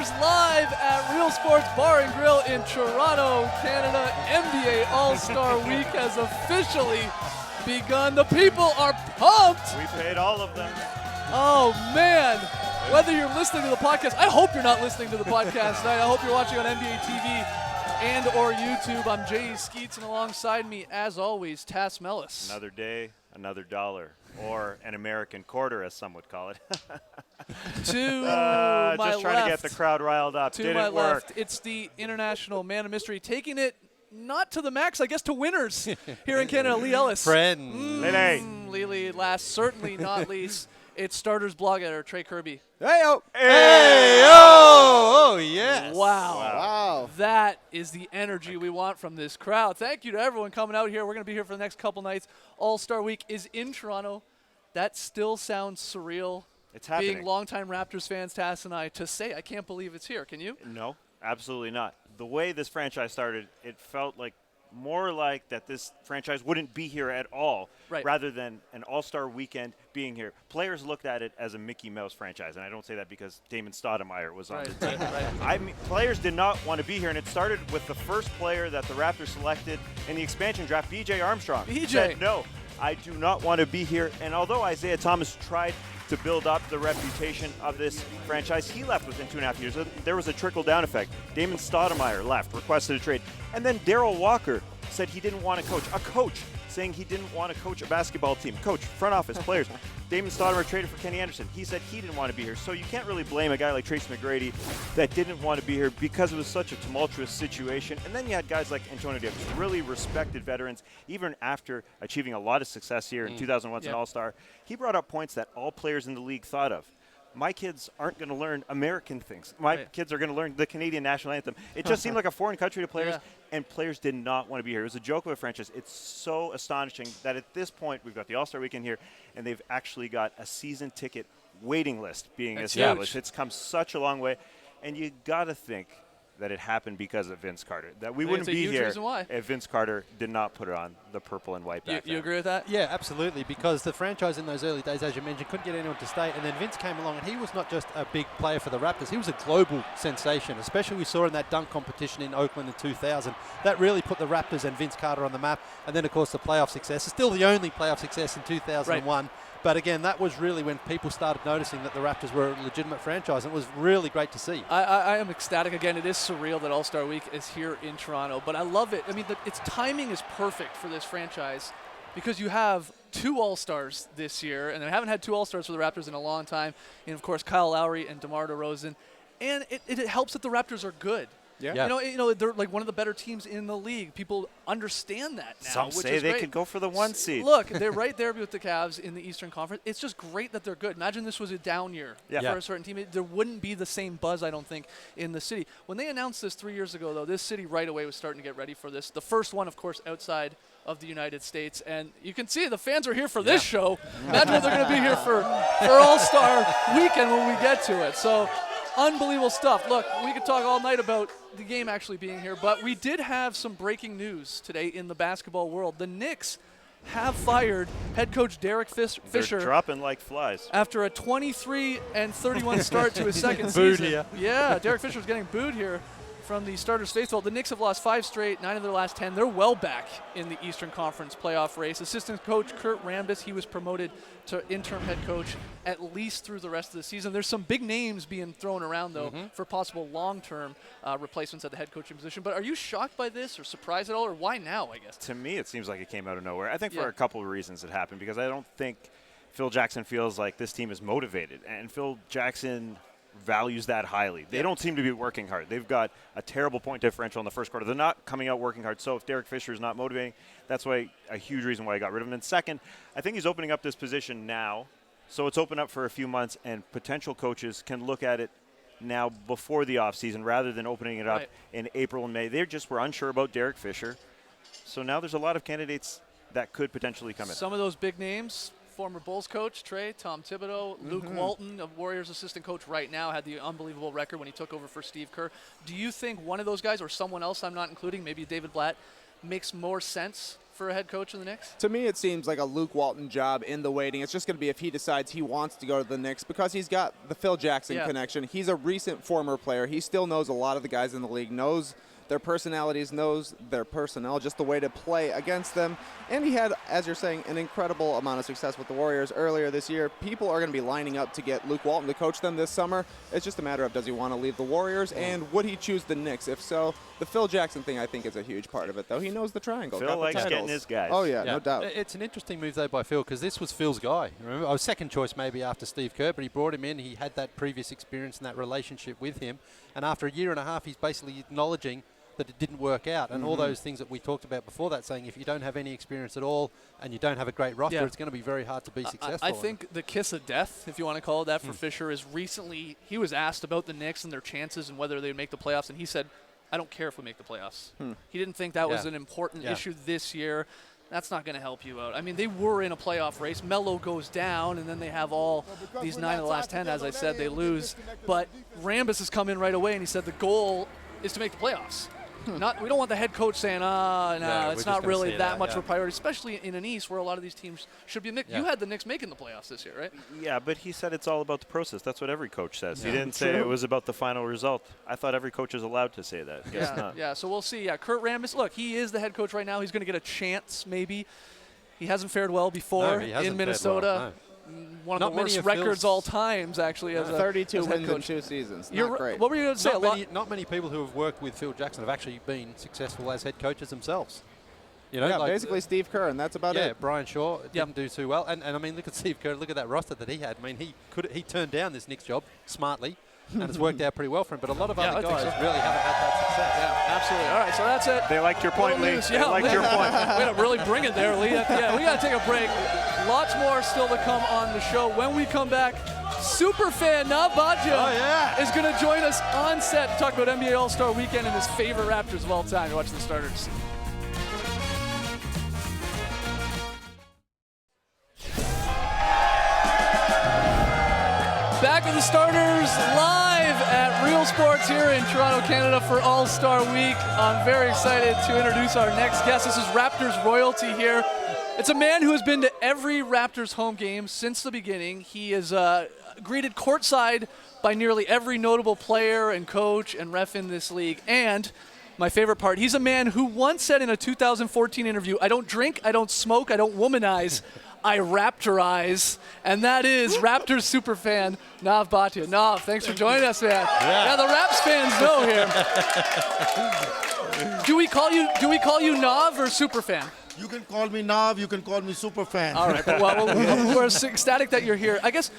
Raptors live at Real Sports Bar and Grill in Toronto, Canada. NBA All-Star Week has officially begun. The people are pumped. We paid all of them. Oh, man. Whether you're listening to the podcast, I hope you're not listening to the podcast tonight. I hope you're watching on NBA TV and or YouTube. I'm Jay Skeets, and alongside me, as always, Tass Mellis. Another day, another dollar, or an American quarter, as some would call it. To my just trying to get the crowd riled up. To Didn't my work. left, it's the international man of mystery, taking it not to the max, I guess to winners here in Canada, Lee Ellis. Friend. Lele. Last, certainly not least, it's Starters blog editor, Trey Kirby. Hey-o. Hey-o. Oh, yes. Wow. That is the energy we want from this crowd. Thank you to everyone coming out here. We're going to be here for the next couple nights. All-Star Week is in Toronto. That still sounds surreal. It's happening. Being longtime Raptors fans, Tass and I, to say, I can't believe it's here. Can you? No, absolutely not. The way this franchise started, it felt like more like that this franchise wouldn't be here at all, rather than an all-star weekend being here. Players looked at it as a Mickey Mouse franchise, and I don't say that because Damon Stoudemire was on the team. I mean, players did not want to be here, and it started with the first player that the Raptors selected in the expansion draft, B.J. Armstrong. Said, no, I do not want to be here. And although Isaiah Thomas tried to build up the reputation of this franchise, he left within 2.5 years. There was a trickle-down effect. Damon Stoudemire left, requested a trade. And then Darrell Walker said he didn't want to coach. A coach saying he didn't want to coach a basketball team. Coach, front office, players. Damon Stoudemire traded for Kenny Anderson. He said he didn't want to be here. So you can't really blame a guy like Tracy McGrady that didn't want to be here because it was such a tumultuous situation. And then you had guys like Antonio Davis, really respected veterans, even after achieving a lot of success here in 2001 as an All-Star. He brought up points that all players in the league thought of. My kids aren't going to learn American things. My kids are going to learn the Canadian national anthem. It just seemed like a foreign country to players, and players did not want to be here. It was a joke of a franchise. It's so astonishing that at this point, we've got the All-Star Weekend here, and they've actually got a season ticket waiting list being established. Huge. It's come such a long way, and you got to think that it happened because of Vince Carter. That we wouldn't be here if Vince Carter did not put it on the purple and white back. You agree with that? Yeah, absolutely, because the franchise in those early days, as you mentioned, couldn't get anyone to stay, and then Vince came along, and he was not just a big player for the Raptors, he was a global sensation, especially we saw in that dunk competition in Oakland in 2000. That really put the Raptors and Vince Carter on the map, and then, of course, the playoff success. It's still the only playoff success in 2001. But again, that was really when people started noticing that the Raptors were a legitimate franchise. It was really great to see. I am ecstatic. Again, it is surreal that All-Star Week is here in Toronto, but I love it. I mean, its timing is perfect for this franchise because you have two All-Stars this year, and they haven't had two All-Stars for the Raptors in a long time. And, of course, Kyle Lowry and DeMar DeRozan. And it helps that the Raptors are good. Yeah. You know, they're like one of the better teams in the league. People understand that now. Some which say is they great. could go for the 1 seed. Look, they're right there with the Cavs in the Eastern Conference. It's just great that they're good. Imagine this was a down year for a certain team. There wouldn't be the same buzz, I don't think, in the city. When they announced this 3 years ago, though, this city right away was starting to get ready for this. The first one, of course, outside of the United States. And you can see the fans are here for this show. Imagine what they're going to be here for All-Star Weekend when we get to it. So unbelievable stuff. Look, we could talk all night about the game actually being here, but we did have some breaking news today in the basketball world. The Knicks have fired head coach Derek Fisher. They're dropping like flies. After a 23-31 start to his second Booed season. here. Yeah, Derek Fisher's getting booed here from the starters faithful. The Knicks have lost 5 straight, 9 of their last 10. They're well back in the Eastern Conference playoff race. Assistant coach Kurt Rambis, he was promoted to interim head coach at least through the rest of the season. There's some big names being thrown around, though, for possible long-term replacements at the head coaching position. But are you shocked by this or surprised at all, or why now, I guess? To me, it seems like it came out of nowhere. I think for a couple of reasons it happened, because I don't think Phil Jackson feels like this team is motivated. And Phil Jackson values that highly. They don't seem to be working hard. They've got a terrible point differential in the first quarter. They're not coming out working hard. So if Derek Fisher is not motivating, that's why a huge reason why I got rid of him. And second, I think he's opening up this position now. So it's open up for a few months, and potential coaches can look at it now before the offseason rather than opening it up in April and May. They just were unsure about Derek Fisher. So now there's a lot of candidates that could potentially come in. Some of those big names, former Bulls coach, Trey, Tom Thibodeau, Luke Walton, a Warriors assistant coach right now, had the unbelievable record when he took over for Steve Kerr. Do you think one of those guys or someone else I'm not including, maybe David Blatt, makes more sense for a head coach in the Knicks? To me, it seems like a Luke Walton job in the waiting. It's just going to be if he decides he wants to go to the Knicks because he's got the Phil Jackson connection. He's a recent former player. He still knows a lot of the guys in the league, knows their personalities, knows their personnel, just the way to play against them. And he had, as you're saying, an incredible amount of success with the Warriors earlier this year. People are going to be lining up to get Luke Walton to coach them this summer. It's just a matter of does he want to leave the Warriors and would he choose the Knicks? If so, the Phil Jackson thing I think is a huge part of it, though. He knows the triangle. Phil likes getting his guys. Oh, yeah, no doubt. It's an interesting move, though, by Phil, because this was Phil's guy. Remember, I was second choice maybe after Steve Kerr, but he brought him in. He had that previous experience and that relationship with him. And after a year and a half, he's basically acknowledging that it didn't work out, and all those things that we talked about before that, saying if you don't have any experience at all and you don't have a great roster, it's going to be very hard to be successful. I think the kiss of death, if you want to call it that, for Fisher is recently he was asked about the Knicks and their chances and whether they'd make the playoffs, and he said, I don't care if we make the playoffs. He didn't think that was an important issue this year. That's not going to help you out. I mean, they were in a playoff race. Melo goes down, and then they have all these 9 of the last 10. As I said, they lose. But Rambis has come in right away, and he said the goal is to make the playoffs. We don't want the head coach saying, no, it's not really that much of a priority, especially in an East where a lot of these teams should be. You had the Knicks making the playoffs this year, right? Yeah, but he said it's all about the process. That's what every coach says. He didn't say it was about the final result. I thought every coach is allowed to say that. Guess not. Yeah, so we'll see. Yeah, Kurt Rambis, look, he is the head coach right now. He's going to get a chance, maybe. He hasn't fared well before in Minnesota. One of the worst records all times, actually. As 32 as wins in 2 seasons. Not great. What were you going to say? Not many people who have worked with Phil Jackson have actually been successful as head coaches themselves. You know, basically Steve Kerr, and that's about it. Yeah, Brian Shaw didn't do too well. And I mean, look at Steve Kerr. Look at that roster that he had. I mean, he turned down this Knicks job smartly. And it's worked out pretty well for him, but a lot of other guys really haven't had that success. Yeah, absolutely. All right, so that's it. They liked your point, Lee. They liked your point. Way to really bring it there, Lee. Yeah, we got to take a break. Lots more still to come on the show. When we come back, superfan Nav Bhatia is going to join us on set to talk about NBA All-Star Weekend and his favorite Raptors of all time. You're watching the Starters. Back with the Starters live at Real Sports here in Toronto, Canada for All-Star Week. I'm very excited to introduce our next guest. This is Raptors royalty here. It's a man who has been to every Raptors home game since the beginning. He is greeted courtside by nearly every notable player and coach and ref in this league. And my favorite part, he's a man who once said in a 2014 interview, I don't drink, I don't smoke, I don't womanize. I Raptorize, and that is Raptors superfan Nav Bhatia. Nav, thanks for joining us, man. Yeah, the Raps fans know here. Do we call you Nav or superfan? You can call me Nav, you can call me superfan. All right, well, we're ecstatic that you're here. I guess,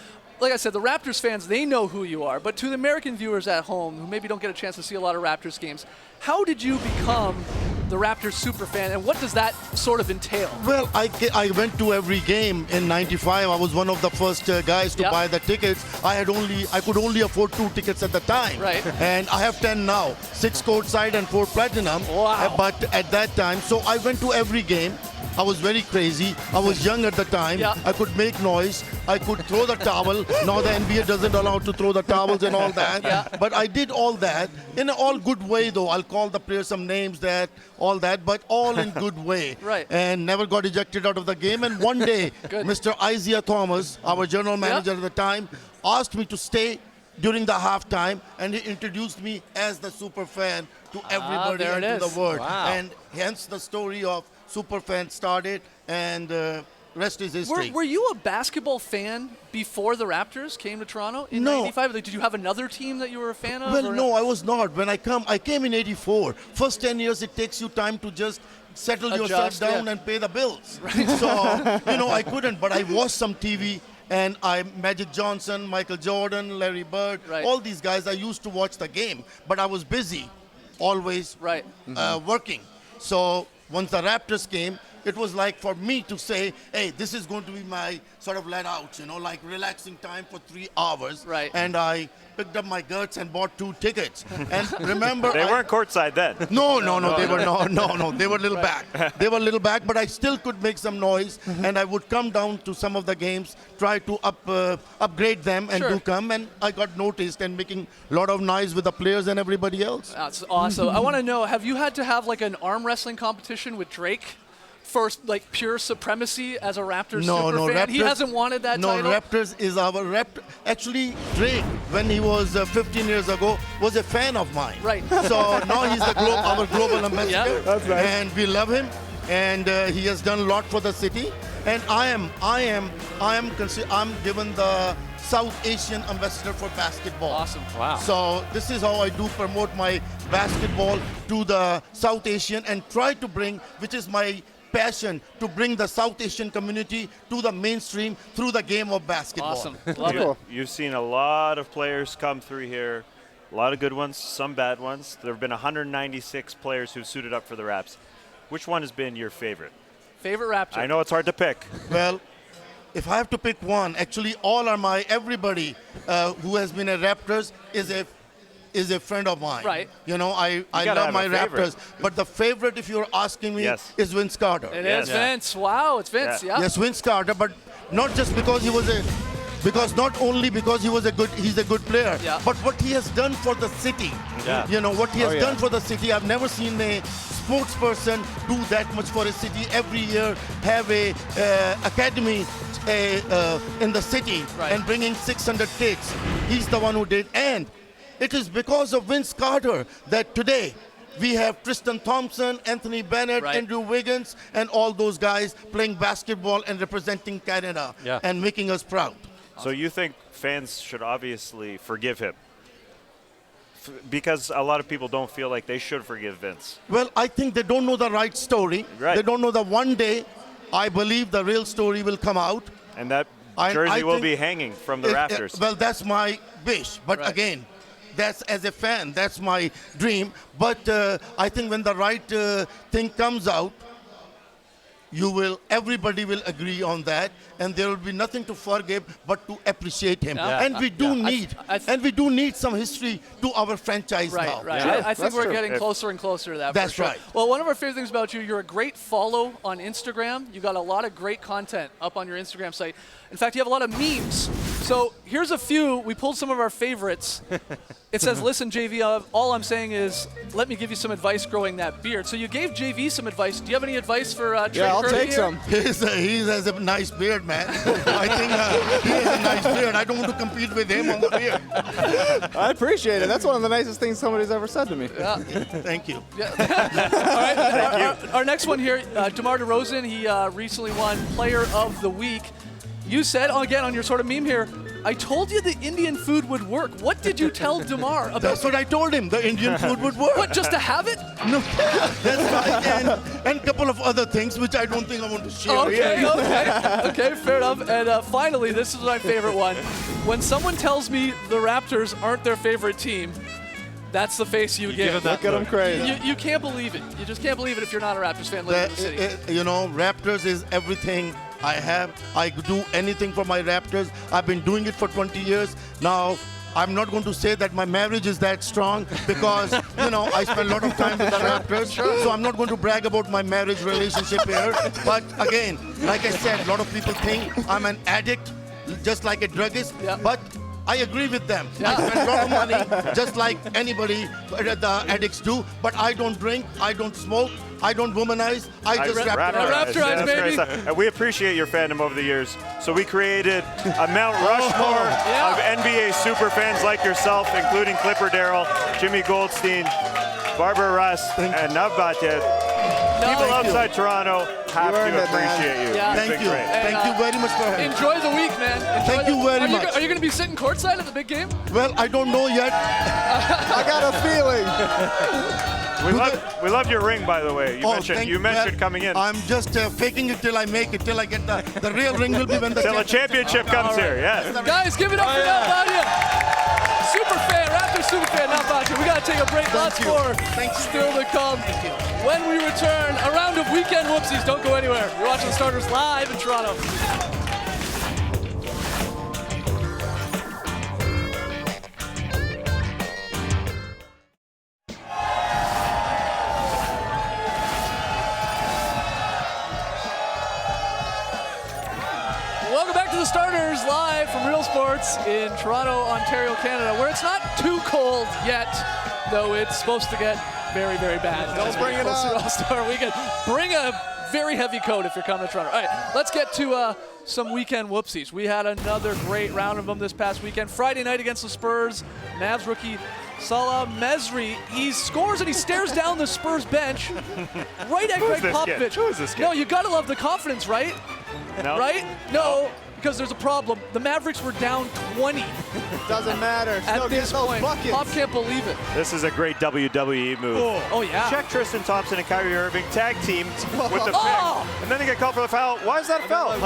like I said, the Raptors fans, they know who you are, but to the American viewers at home who maybe don't get a chance to see a lot of Raptors games, how did you become the Raptors superfan, and what does that sort of entail? Well, I went to every game in '95. I was one of the first guys to buy the tickets. I could only afford 2 tickets at the time. Right. And I have 10 now, 6 courtside and 4 platinum. Wow. But at that time, so I went to every game. I was very crazy. I was young at the time. Yeah. I could make noise. I could throw the towel. Now the NBA doesn't allow to throw the towels and all that. But I did all that in an all good way, though. I'll call the players some names, all that, but all in good way. Right. And never got ejected out of the game. And one day, Mr. Isaiah Thomas, our general manager at the time, asked me to stay during the halftime, and he introduced me as the super fan to everybody into the world. Wow. And hence the story of Superfan started, and rest is history. Were you a basketball fan before the Raptors came to Toronto in '95? Did you have another team that you were a fan of? Well, no, I was not. When I came in '84. First 10 years, it takes you time to just settle yourself down and pay the bills. Right. So, I couldn't, but I watched some TV. And Magic Johnson, Michael Jordan, Larry Bird, all these guys, I used to watch the game. But I was busy, always working. So once the Raptors came, it was like for me to say, hey, this is going to be my sort of let out, like relaxing time for 3 hours. Right. And I picked up my guts and bought 2 tickets. And remember, they weren't courtside then. No, they were no, they were a little back. They were a little back, but I still could make some noise, and I would come down to some of the games, try to upgrade them, and do come, and I got noticed and making a lot of noise with the players and everybody else. That's awesome. I want to know, have you had to have like an arm wrestling competition with Drake for like pure supremacy as a Raptors No, super fan? Raptors, He hasn't wanted that title? No, Raptors is our Raptor. Actually, Drake, when he was 15 years ago, was a fan of mine. Right. So now he's our global ambassador. Yeah. That's nice. And we love him. And he has done a lot for the city. And I'm given the South Asian ambassador for basketball. Awesome. Wow. So this is how I do promote my basketball to the South Asian and try to bring, which is my passion, to bring the South Asian community to the mainstream through the game of basketball. Awesome. Love it. You've seen a lot of players come through here, a lot of good ones, some bad ones. There have been 196 players who've suited up for the Raps. Which one has been your favorite? Favorite Raptor? I know it's hard to pick. Well, if I have to pick one, actually all are everybody who has been at Raptors is a friend of mine. Right. You know, I gotta love have my a favorite. Raptors. But the favorite, if you're asking me, Yes. is Vince Carter. It Yes. is Vince. Wow, it's Vince. Yeah. Yeah. Yes, Vince Carter, but not just because not only because he's a good player, Yeah. but what he has done for the city. Yeah. You know, what he has yeah. done for the city. I've never seen a sports person do that much for a city. Every year have a academy in the city Right. and bringing 600 kids. He's the one who did. And it is because of Vince Carter that today we have Tristan Thompson, Anthony Bennett, Right. Andrew Wiggins, and all those guys playing basketball and representing Canada Yeah. and making us proud. So you think fans should obviously forgive him? Because a lot of people don't feel like they should forgive Vince. Well, I think they don't know the right story. Right. They don't know that one day, I believe the real story will come out. And that I jersey will think be hanging from the rafters. Well, that's my wish. But Right. again, that's as a fan, that's my dream. But I think when the right thing comes out, everybody will agree on that, and there will be nothing to forgive but to appreciate him. Yeah. And we do I need, some history to our franchise Right, now. right. Yeah. I think That's we're true. getting closer and closer to that. That's for sure. right. Well, one of our favorite things about you, you're a great follow on Instagram. You got a lot of great content up on your Instagram site. In fact, you have a lot of memes. So here's a few. We pulled some of our favorites. It says, "Listen, JV, all I'm saying is, let me give you some advice growing that beard." So you gave JV some advice. Do you have any advice for Trey Yeah, I'll Curry take here? some. He has a nice beard, man. I think he has a nice beard. I don't want to compete with him on the beard. I appreciate it. That's one of the nicest things somebody's ever said to me. Thank you. All right. Our next one here, DeMar DeRozan. He recently won Player of the Week. You said, again, on your sort of meme here, "I told you the Indian food would work." What did you tell DeMar about? That's what I told him. The Indian food would work. What, just to have it? No, that's right. And a couple of other things which I don't think I want to share. Okay, fair enough. And finally, this is my favorite one. When someone tells me the Raptors aren't their favorite team, that's the face you give. Look at him crazy. You can't believe it. You just can't believe it if you're not a Raptors fan living in the city. You know, Raptors is everything I have. I do anything for my Raptors. I've been doing it for 20 years. Now, I'm not going to say that my marriage is that strong because, you know, I spend a lot of time with the Raptors. So I'm not going to brag about my marriage relationship here. But again, like I said, a lot of people think I'm an addict, just like a druggist. Yeah. But I agree with them. I spend a lot of money, just like anybody, the addicts do. But I don't drink, I don't smoke, I don't womanize, I just rap. Raptorize, That's baby. great. And we appreciate your fandom over the years. So we created a Mount Rushmore Yeah. of NBA super fans like yourself, including Clipper Darrell, Jimmy Goldstein, Barbara Russ, and Navbate. People outside Toronto have earned to it, man. appreciate you. Yeah. You've Thank been you. great. And, Thank you very much for having me. Enjoy the week, man. Enjoy Thank you very much. Are you going to be sitting courtside at the big game? Well, I don't know yet. I got a feeling. We love your ring, by the way. You thank mentioned well, coming in. I'm just faking it till I make it, till I get the real ring will be when the Till a championship comes here, yes. Guys, give it up for Navbate. Super fan, Raptors super fan, Navbate. We got to take a break. Lots you. more Thank you. still to come. When we return, a round of weekend whoopsies. Don't go anywhere. You're watching the Starters live in Toronto. Welcome back to the Starters live from Real Sports in Toronto, Ontario, Canada, where it's not too cold yet, though it's supposed to get very, very bad. Don't bring it Closer to up. All-Star Weekend. Bring a very heavy coat if you're coming to Toronto. All right, let's get to some weekend whoopsies. We had another great round of them this past weekend. Friday night against the Spurs, Mavs rookie Salah Mejri, he scores and he stares down the Spurs bench right at Greg Popovich. Who is this kid? No, you gotta love the confidence, right? No. Right? No, because there's a problem. The Mavericks were down 20 Doesn't matter. Still at this get those point. buckets. Pop can't believe it. This is a great WWE move. Oh, yeah. Check Tristan Thompson and Kyrie Irving tag team with the Oh! pick. And then they get called for the foul. Why is that a foul?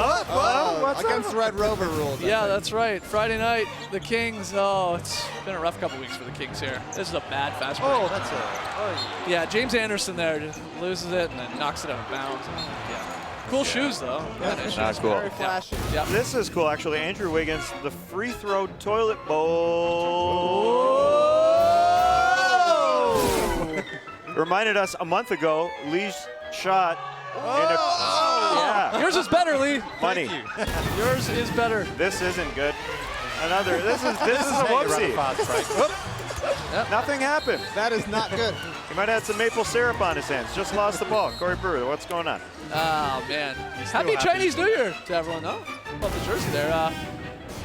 What's Against Red Rover rules. Yeah, that's right. Friday night, the Kings. Oh, it's been a rough couple weeks for the Kings here. This is a bad fast break. Oh, that's a. Yeah, James Anderson there just loses it and then knocks it out of bounds. Yeah. Cool shoes, though. Yeah, nice Not shoes. cool. Very flashy. Yeah. This is cool, actually. Andrew Wiggins, the free throw toilet bowl. Reminded us a month ago, Lee's shot in a. Yeah. Yours is better, Lee. Money. Yours is better. This isn't good. This is a whoopsie. Nothing happened. That is not good. He might have had some maple syrup on his hands. Just lost the ball. Corey Brewer, what's going on? Oh, man. Happy Chinese New Year to everyone, though. Love the jersey there.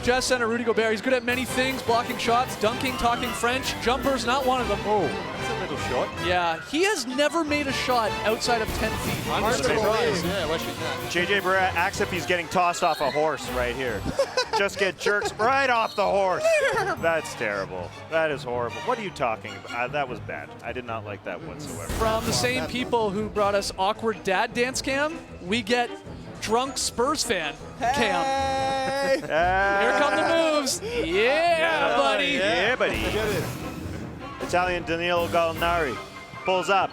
Jazz center Rudy Gobert, he's good at many things, blocking shots, dunking, talking French. Jumpers, not one of them. Oh, that's a little short. Yeah, he has never made a shot outside of 10 feet. Hard to believe. Yeah, why should not? JJ Barea acts if he's getting tossed off a horse right here. Just get jerks right off the horse. That's terrible. That is horrible. What are you talking about? That was bad. I did not like that whatsoever. From the same people who brought us awkward dad dance cam, we get drunk Spurs fan cam. Hey! Here come the moves. Yeah, buddy. Yeah, buddy. Italian Danilo Gallinari pulls up,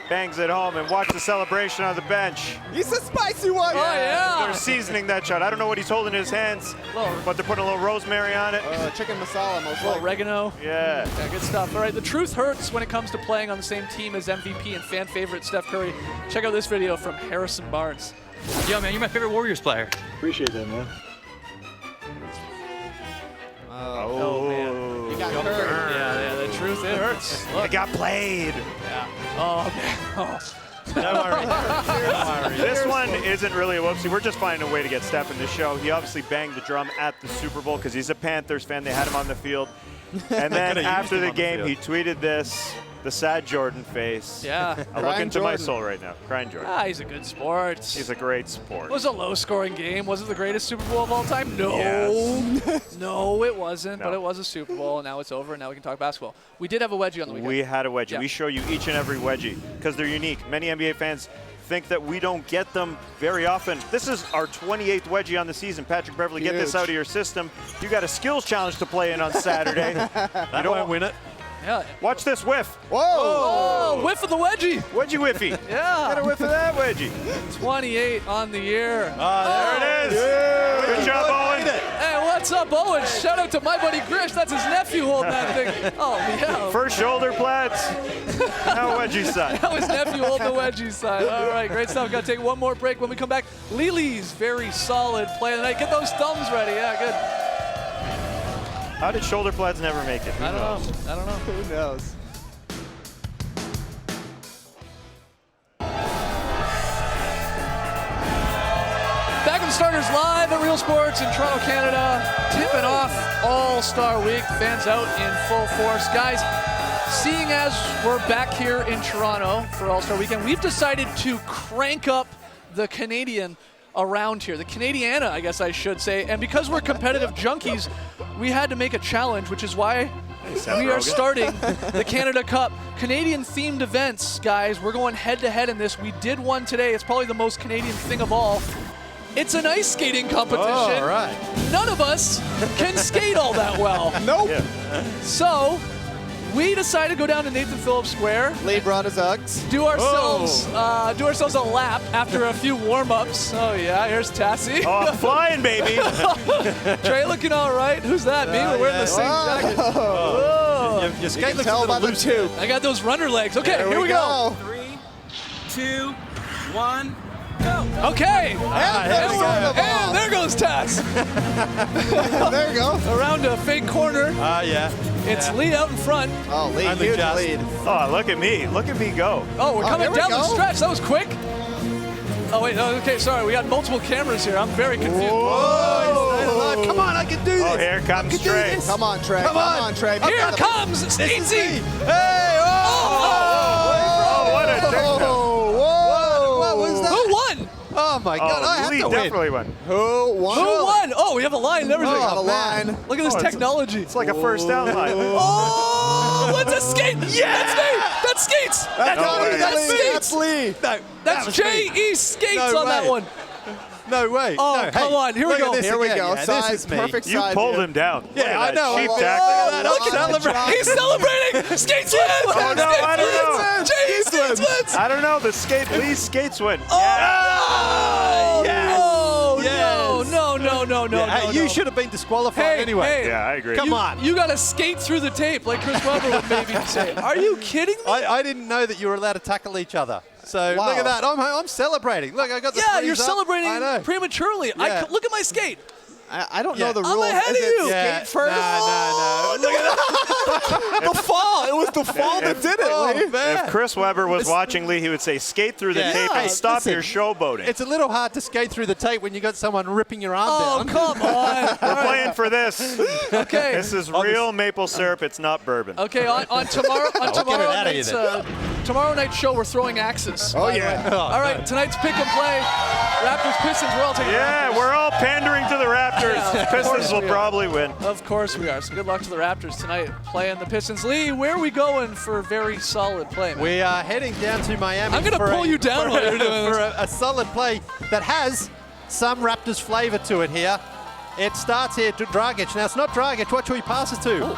bangs it home, and watch the celebration on the bench. He's a spicy one. Oh, yeah. They're seasoning that shot. I don't know what he's holding in his hands, but they're putting a little rosemary on it. Chicken masala, most Little likely. oregano. Yeah. Yeah, good stuff. All right, the truth hurts when it comes to playing on the same team as MVP and fan favorite Steph Curry. Check out this video from Harrison Barnes. Yo, man, you're my favorite Warriors player. Appreciate that, man. Oh, man. You got hurt. Yeah, the truth, it hurts. I Look. got played. Yeah. Oh, man. Oh. Don't worry. This one isn't really a whoopsie. We're just finding a way to get Steph in the show. He obviously banged the drum at the Super Bowl because he's a Panthers fan. They had him on the field. And then after the game, he tweeted this, the sad Jordan face. Yeah. I look Crying into my Jordan. soul right now. Crying Jordan. He's a good sport. He's a great sport. It was a low-scoring game. Was it the greatest Super Bowl of all time? No. Yes. No, it wasn't, but No. it was a Super Bowl, and now it's over, and now we can talk basketball. We did have a wedgie on the weekend. We had a wedgie. Yeah. We show you each and every wedgie because they're unique. Many NBA fans think that we don't get them very often. This is our 28th wedgie on the season. Patrick Beverly, get this Huge. out of your system. You got a skills challenge to play in on Saturday. You don't win it. Yeah. Watch this whiff. Whoa! Oh, whiff of the wedgie. Wedgie whiffy. Yeah. Get a whiff of that wedgie. 28 on the year. There it is. Good job, Owen. Hey, what's up, Owen? Shout out to my buddy Grish. That's his nephew holding that thing. Oh, yeah. First shoulder plats. Now wedgie side. That was nephew holding the wedgie side. All right, great stuff. Got to take one more break. When we come back, Lili's very solid play of the night. Get those thumbs ready. Yeah, good. How did shoulder plats never make it? Who I don't knows? know. I don't know. Who knows? Back in Starters live at Real Sports in Toronto, Canada. Tipping off All-Star Week. Fans out in full force. Guys, seeing as we're back here in Toronto for All-Star Weekend, we've decided to crank up the Canadian around here. The Canadiana, I guess I should say. And because we're competitive junkies, we had to make a challenge, which is why we are starting the Canada Cup. Canadian-themed events, guys. We're going head-to-head in this. We did one today. It's probably the most Canadian thing of all. It's an ice skating competition. Oh, all right. None of us can skate all that well. Nope. So we decided to go down to Nathan Phillips Square, Lee brought his Uggs. do ourselves a lap after a few warm-ups. Oh yeah, here's Tassie. Oh, I'm flying, baby. Trey looking all right. Who's that? Me? We're wearing the same jacket. Whoa. Your You skate can looks a tell by little the loose. tube. I got those runner legs. Okay, There here we go. 3, 2, 1, go. Okay. there we go. And there goes Tass. There you go. Around a fake corner. Yeah. It's Lee out in front. Oh, lead. Only Huge just. lead. Oh, look at me. Look at me go. Oh, we're coming here we down the go. stretch. That was quick. Oh, wait. Oh, okay, sorry. We got multiple cameras here. I'm very confused. Whoa. Come on, I can do this. Oh, here comes Trey. Come on, Trey. Come on, Trey. Here comes Skatesy. Hey, Oh, what a touchdown. What was that? Who won? Oh, my God. I have Lee to win. definitely won. Who won? Who won? Oh, we have a line and everything. Got a man. line. Look at this technology. It's like a first down line. Oh, what's a skate? Yeah! That's me! That's Skates! No way. That's Skates! That's Lee. No, That's J.E. Skates No on that way. one. No way. Oh, no, come on. Here we look at go. this Here we again. go. Yeah, Size, this is me. perfect You size. pulled here. him down. Yeah, Look at I that know. cheap Oh, tackle. look at that. He's celebrating! Skates wins! Oh, no, I don't know. J.E. Skates wins! I don't know. Lee Skates win. Oh, Yes. no, Yes. no. Hey, you should have been disqualified Hey, anyway. hey. Yeah, I agree. Come on. You got to skate through the tape like Chris Webber would maybe say. Are you kidding me? I didn't know that you were allowed to tackle each other. So Wow. look at that. I'm celebrating. Look, I got the Yeah, sleeves you're up. celebrating I know. prematurely. Yeah. Look at my skate. I don't Yeah. know the I'm rules. ahead Is of it you. Yeah. skate first? No. Look at that. The fall. It was the fall that did it, Oh, Lee. man. If Chris Webber was watching Lee, he would say, skate through the Yeah. tape Yeah. and stop Listen, your showboating. It's a little hard to skate through the tape when you got someone ripping your arm Oh, down. come on. We're playing for this. Okay. This is real maple syrup. It's not bourbon. Okay, on tomorrow outta here night's tomorrow night show, we're throwing axes. Oh, yeah. All right, tonight's pick and play. Raptors, Pistons. We're all taking Yeah, Raptors. we're all pandering to the Raptors. Yeah, of Pistons course will we are. probably win. Of course we are. So good luck to the Raptors tonight playing the Pistons. Lee, where are we going for very solid play, man? We are heading down to Miami. I'm gonna for pull you down while you're doing for this. a solid play that has some Raptors flavor to it here. It starts here to Dragic. Now, it's not Dragic. What should we pass it to?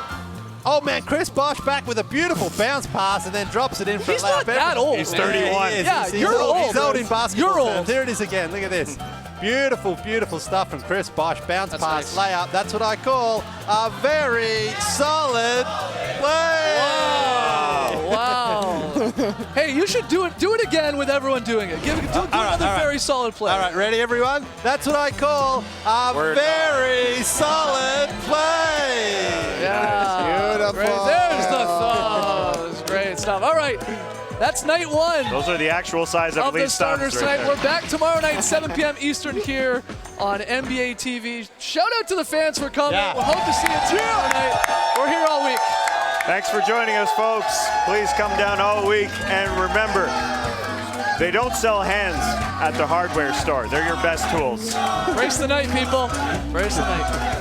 Oh, man, Chris Bosh back with a beautiful bounce pass and then drops it in for He's a layup. not that old. He's man. 31. he is. Yeah, He's you're old. old. He's old in basketball You're terms. old. There it is again. Look at this. Beautiful stuff from Chris Bosh. Bounce That's pass, nice. layup. That's what I call a very solid play. Wow. Hey, you should do it again with everyone doing it. Do another very solid play. All right, ready, everyone? That's what I call a Word. very solid play. Yeah. Beautiful. Great. There's the thumbs. Great stuff. All right. That's night one Those are the actual size of of the Lee's starters thumbs right tonight. there. We're back tomorrow night, 7 p.m. Eastern here on NBA TV. Shout out to the fans for coming. Yeah. We hope to see you tomorrow night. We're here all week. Thanks for joining us, folks. Please come down all week. And remember, they don't sell hands at the hardware store. They're your best tools. Brace the night, people. Brace the night.